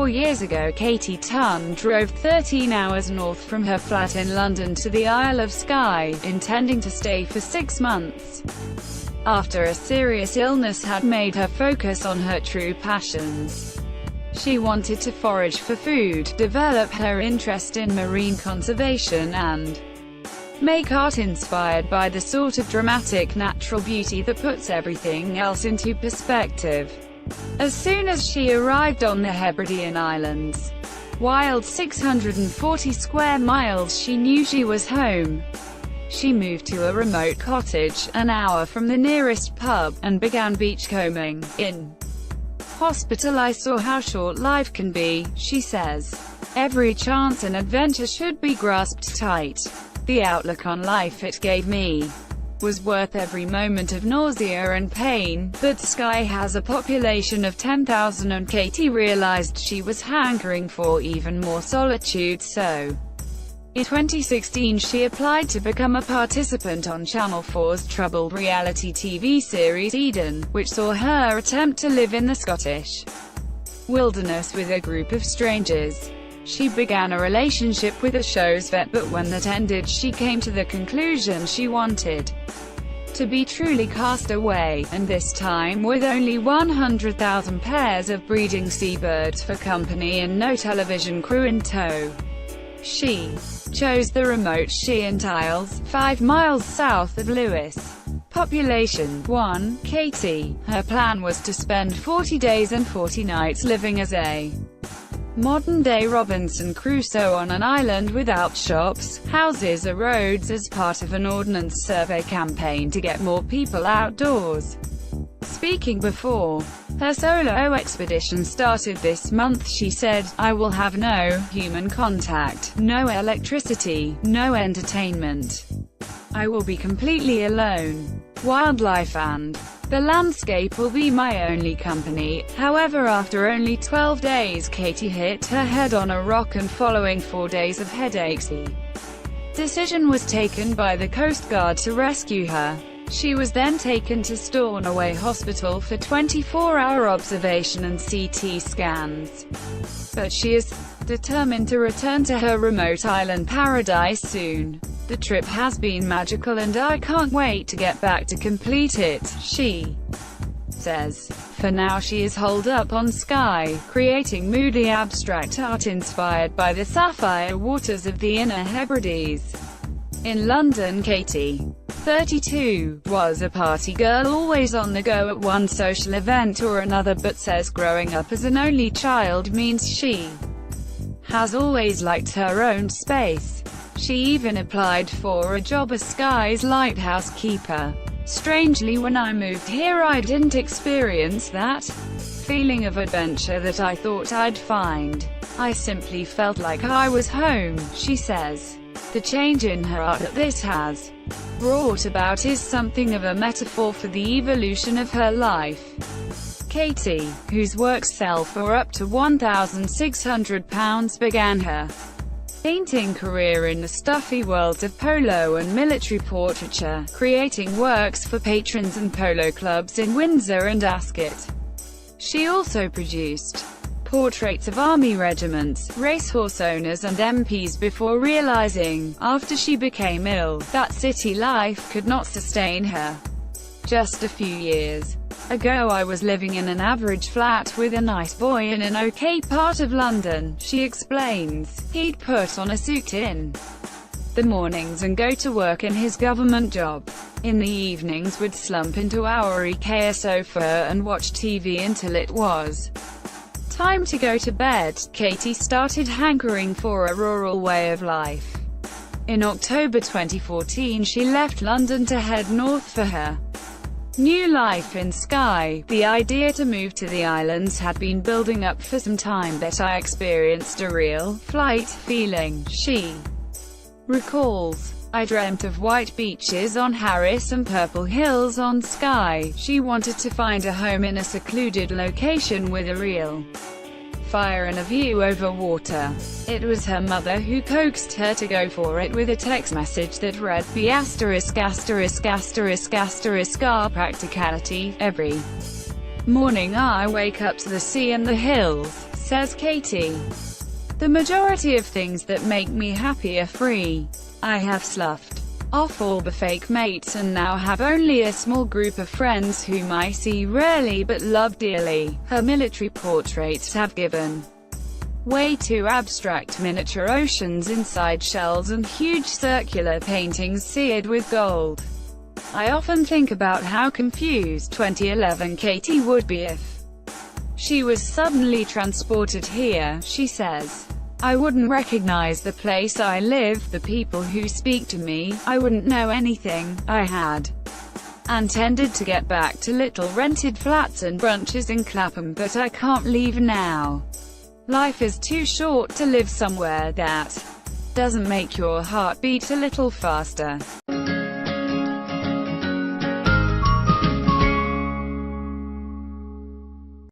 4 years ago, Katie Tunn drove 13 hours north from her flat in London to the Isle of Skye, intending to stay for 6 months. After a serious illness had made her focus on her true passions. She wanted to forage for food, develop her interest in marine conservation, and make art inspired by the sort of dramatic natural beauty that puts everything else into perspective. As soon as she arrived on the Hebridean Islands, wild 640 square miles, she knew she was home. She moved to a remote cottage, an hour from the nearest pub, and began beachcombing. In hospital I saw how short life can be, she says. Every chance and adventure should be grasped tight. The outlook on life it gave me was worth every moment of nausea and pain. But Skye has a population of 10,000 and Katie realized she was hankering for even more solitude, so in 2016 she applied to become a participant on Channel 4's troubled reality TV series Eden, which saw her attempt to live in the Scottish wilderness with a group of strangers. She began a relationship with the show's vet, but when that ended she came to the conclusion she wanted to be truly cast away, and this time with only 100,000 pairs of breeding seabirds for company and no television crew in tow. She chose the remote Sheant Isles, 5 miles south of Lewis. Population 1. Katie. Her plan was to spend 40 days and 40 nights living as a modern-day Robinson Crusoe on an island without shops, houses or roads, as part of an ordnance survey campaign to get more people outdoors. Speaking before her solo expedition started this month, she said, "I will have no human contact, no electricity, no entertainment. I will be completely alone. Wildlife and the landscape will be my only company." However, after only 12 days, Katie hit her head on a rock, and following 4 days of headaches, the decision was taken by the Coast Guard to rescue her. She was then taken to Stornoway Hospital for 24-hour observation and CT scans. But she is determined to return to her remote island paradise soon. "The trip has been magical and I can't wait to get back to complete it," she says. For now she is holed up on Skye, creating moody abstract art inspired by the sapphire waters of the Inner Hebrides. In London, Katie, 32, was a party girl, always on the go at one social event or another, but says growing up as an only child means she has always liked her own space. She even applied for a job as Skye's lighthouse keeper. "Strangely, when I moved here I didn't experience that feeling of adventure that I thought I'd find. I simply felt like I was home," she says. The change in her art that this has brought about is something of a metaphor for the evolution of her life. Katie, whose works sell for up to £1,600, began her painting career in the stuffy worlds of polo and military portraiture, creating works for patrons and polo clubs in Windsor and Ascot. She also produced portraits of army regiments, racehorse owners and MPs before realizing, after she became ill, that city life could not sustain her. "Just a few years ago I was living in an average flat with a nice boy in an okay part of London," she explains. "He'd put on a suit in the mornings and go to work in his government job. In the evenings would slump into our IKEA sofa and watch TV until it was time to go to bed." Katie started hankering for a rural way of life. In October 2014 she left London to head north for her new life in Skye. "The idea to move to the islands had been building up for some time, but I experienced a real flight feeling," she recalls. "I dreamt of white beaches on Harris and purple hills on Skye." She wanted to find a home in a secluded location with a real fire and a view over water. It was her mother who coaxed her to go for it with a text message that read, "Be ************ our practicality. Every morning I wake up to the sea and the hills. says Katie. The majority of things that make me happy are free. I have sloughed off all the fake mates and now have only a small group of friends whom I see rarely but love dearly. Her military portraits have given way to abstract miniature oceans inside shells and huge circular paintings seared with gold. I often think about how confused 2011 Katie would be if she was suddenly transported here, she says. I wouldn't recognize the place I live, the people who speak to me, I wouldn't know anything. I had intended to get back to little rented flats and brunches in Clapham, but I can't leave now. Life is too short to live somewhere that doesn't make your heart beat a little faster.